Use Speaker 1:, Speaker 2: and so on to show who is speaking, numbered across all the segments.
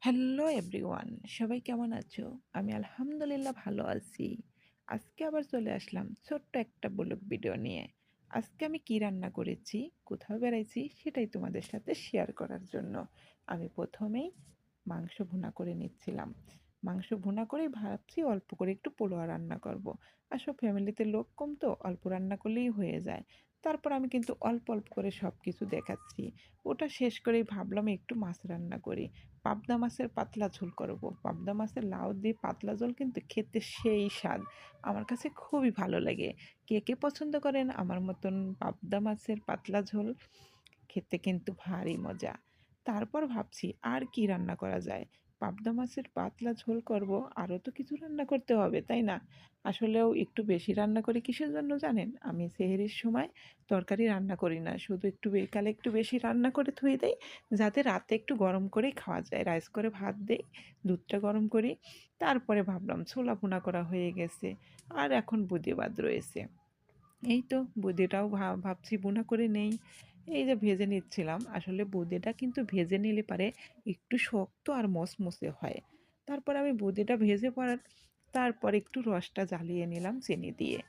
Speaker 1: Hello everyone, সবাই কেমন আছো? আমি আলহামদুলিল্লাহ ভালো আছি। আজকে আবার চলে আসলাম ছোট্ট একটা ব্লগ ভিডিও নিয়ে। আজকে আমি কি রান্না করেছি, কোথাও বেড়াইছি সেটাই তোমাদের সাথে শেয়ার করার জন্য। আমি প্রথমেই মাংস ভুনা করে নিচ্ছিলাম। মাংস ভুনা করেই ভাবছি অল্প করে একটু পোলাও রান্না করব। আসলে ফ্যামিলিতে লোক কম তো অল্প রান্না করলেই হয়ে যায়। তারপর আমি কিন্তু অল্প অল্প করে সব কিছু দেখাচ্ছি। ওটা শেষ করেই ভাবলাম একটু মাছ রান্না করি। পাবদা মাছের পাতলা ঝোল করব। পাবদা মাছের লাউ দিয়ে পাতলা ঝোল কিন্তু খেতে সেই স্বাদ। আমার কাছে খুবই ভালো লাগে। কে, কে পছন্দ করেন আমার মতন পাবদা মাছের পাতলা ঝোল? খেতে কিন্তু ভারী মজা। তারপর ভাবছি আর কি রান্না করা যায়? পাবদা মাছের পাতলা ঝোল করব, আরও তো কিছু রান্না করতে হবে, তাই না? আসলেও একটু বেশি রান্না করি কিসের জন্য জানেন? আমি সেহরির সময় তরকারি রান্না করি না। শুধু একটু বিকালে একটু বেশি রান্না করে থুয়ে দেই, যাতে রাতে একটু গরম করেই খাওয়া যায়। রাইস করে ভাত দেই, দুধটা গরম করি। তারপরে ভাবলাম ছোলা ভুনা করা হয়ে গেছে। আর এখন বুঁদি বাদ রয়েছে। এই তো বুঁদিটাও ভাবছি ভুনা করে নেই। এই যে ভেজে নিচ্ছিলাম, আসলে বুঁদিটা কিন্তু ভেজে নিলে পারে একটু শক্ত আর মচমচে হয়। তারপর আমি বুঁদিটা ভেজে পড়ার তারপর একটু রসটা জ্বালিয়ে নিলাম চিনি দিয়ে।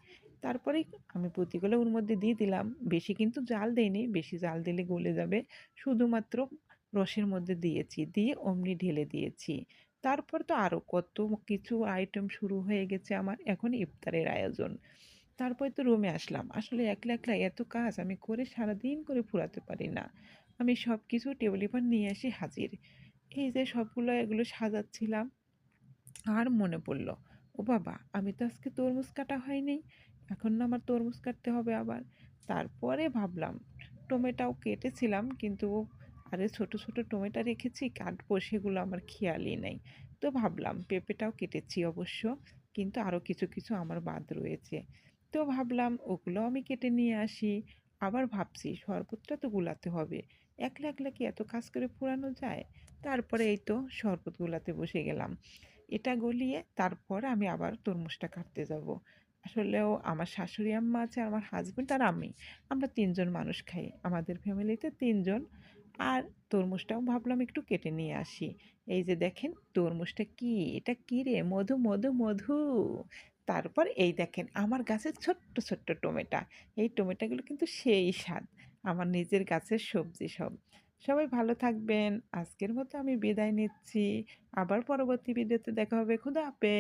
Speaker 1: তারপরে আমি বুঁদিগুলো ওর মধ্যে দিয়ে দিলাম। বেশি কিন্তু জাল দেইনি, বেশি জাল দিলে গলে যাবে। শুধুমাত্র রসের মধ্যে দিয়েছি, দিয়ে অমনি ঢেলে দিয়েছি। তারপর তো আরও কত কিছু আইটেম শুরু হয়ে গেছে আমার, এখন ইফতারের আয়োজন। তারপরে তো রুমে আসলাম। আসলে একলা, একলা এত কাজ আমি করে সারাদিন করে ফুরাতে পারি না। আমি সব কিছু টেবিলের উপর নিয়ে এসে হাজির। এই যে সবগুলো এগুলো সাজাচ্ছিলাম, আর মনে পড়ল, ও বাবা আমি তো আজকে তরমুজ কাটা হয়নি। এখন না আমার তরমুজ কাটতে হবে আবার। তারপরে ভাবলাম টমেটোও কেটেছিলাম, কিন্তু আরে ছোট ছোট টমেটো রেখেছি কাটবো, সেগুলো আমার খেয়ালই নেই। তো ভাবলাম পেঁপেটাও কেটেছি অবশ্য, কিন্তু আরও কিছু কিছু আমার বাদ রয়েছে। তো ভাবলাম ওগুলো আমি কেটে নিয়ে আসি। আবার ভাবছি শরবতটা তো গুলাতে হবে। একলা একলা কি এত কাজ করে ফুরানো যায়? তারপরে এই তো শরবত গুলাতে বসে গেলাম। এটা গলিয়ে তারপর আমি আবার তরমুজটা কাটতে যাব। আসলেও আমার শাশুড়ি আম্মা আছে, আমার হাসব্যান্ড আর আমি। আমরা ৩ জন মানুষ খাই। আমাদের ফ্যামিলিতে ৩ জন। আর তরমুজটাও ভাবলাম একটু কেটে নিয়ে আসি। এই যে দেখেন তরমুজটা কি? এটা কি রে? মধু, মধু, মধু। তারপর এই দেখেন আমার গাছের ছোট্ট, ছোট্ট টমেটো। এই টমেটোগুলো কিন্তু সেই স্বাদ। আমার নিজের গাছের সবজি সব। সবাই ভালো থাকবেন। আজকের মতো আমি বিদায় নিচ্ছি। আবার পরবর্তী ভিডিওতে দেখা হবে। খোদা হাফেজ।